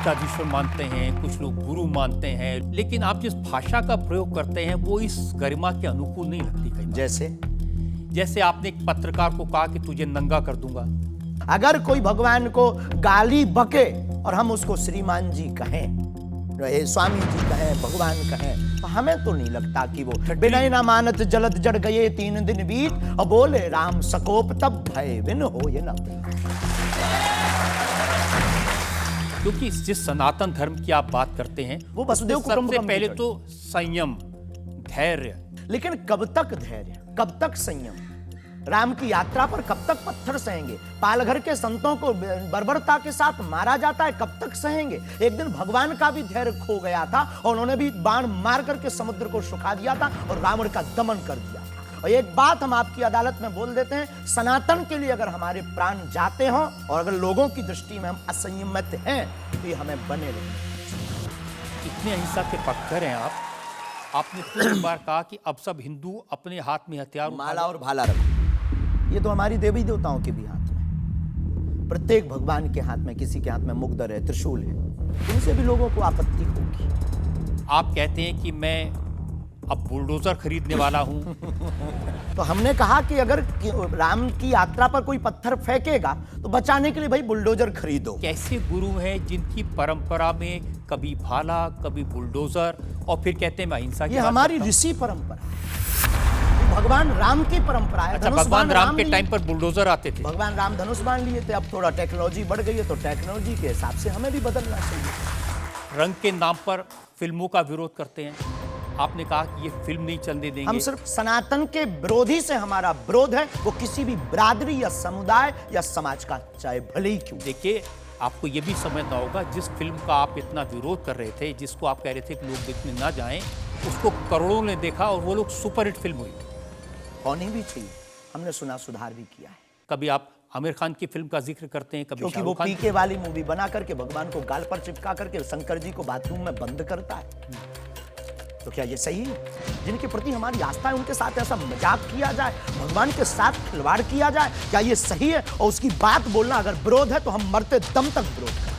इष्टाधीश्वर मानते हैं, कुछ लोग गुरु मानते हैं, लेकिन आप जिस भाषा का प्रयोग करते हैं वो इस गरिमा के अनुकूल नहीं लगती कई बार। जैसे आपने एक पत्रकार को कहा कि तुझे नंगा कर दूंगा। अगर कोई भगवान को गाली बके और हम उसको श्रीमान जी कहें, स्वामी जी कहें, भगवान कहें, तो हमें तो नहीं लगता कि वो बिनय ना मानत जलद जड़ गए 3 दिन बीत और बोले राम सकोप तब भय बिन हो ये ना। क्योंकि जिस सनातन धर्म की आप बात करते हैं वो वसुदेव सबसे पहले तो संयम, धैर्य। लेकिन कब तक धैर्य, कब तक संयम? राम की यात्रा पर कब तक पत्थर सहेंगे? पालघर के संतों को बर्बरता के साथ मारा जाता है, कब तक सहेंगे? एक दिन भगवान का भी धैर्य खो गया था और उन्होंने भी बाण मार करके समुद्र को सुखा दिया था और रावण का दमन कर दिया था। और एक बात हम आपकी अदालत में बोल देते हैं, सनातन के लिए अगर हमारे प्राण जाते हों और अगर लोगों की दृष्टि में हम असंयमित हैं तो ये हमें बने रहे। इतने अहिंसा के पक्कर हैं आप। आपने पूरी बार कहा कि अब सब हिंदू अपने हाथ में हथियार, माला और भाला रखो। ये तो हमारी देवी देवताओं के भी हाथ में, प्रत्येक भगवान के हाथ में, किसी के हाथ में मुगदर है, त्रिशूल है, उनसे भी लोगों को आपत्ति होगी। आप कहते हैं कि मैं अब बुलडोजर खरीदने वाला हूं। तो हमने कहा कि अगर राम की यात्रा पर कोई पत्थर फेंकेगा तो बचाने के लिए भाई बुलडोजर खरीदो। कैसे गुरु हैं जिनकी परंपरा में कभी भाला, कभी बुलडोजर और फिर कहते हैं मैं अहिंसा की ये बात हमारी करता हूं। ऋषि परंपरा, भगवान राम की परंपरा है। अच्छा, भगवान राम के टाइम पर बुलडोजर आते थे। भगवान राम धनुष बाण लिए थे। अब थोड़ा टेक्नोलॉजी बढ़ गई है तो टेक्नोलॉजी के हिसाब से हमें भी बदलना चाहिए। रंग के नाम पर फिल्मों का विरोध करते हैं। आपने कहा कि ये फिल्म नहीं चलने देंगे। हम सिर्फ सनातन के विरोधी से हमारा विरोध है, वो किसी भी बिरादरी या समुदाय या समाज का, चाहे भले ही क्यों। देखिए, आपको ये भी समझना होगा, जिस फिल्म का आप इतना विरोध कर रहे थे, जिसको आप कह रहे थे कि लोग देखने ना जाएं, उसको करोड़ों ने देखा और वो लोग सुपरहिट फिल्म हुई। होनी भी चाहिए, हमने सुना सुधार भी किया है। कभी आप आमिर खान की फिल्म का जिक्र करते हैं, कभी क्योंकि वो पीके वाली मूवी बना करके भगवान को गाल पर चिपका करके शंकर जी को बाथरूम में बंद करता है। तो क्या ये सही है? जिनके प्रति हमारी आस्था है उनके साथ ऐसा मजाक किया जाए, भगवान के साथ खिलवाड़ किया जाए, क्या ये सही है? और उसकी बात बोलना अगर विरोध है तो हम मरते दम तक विरोध करें।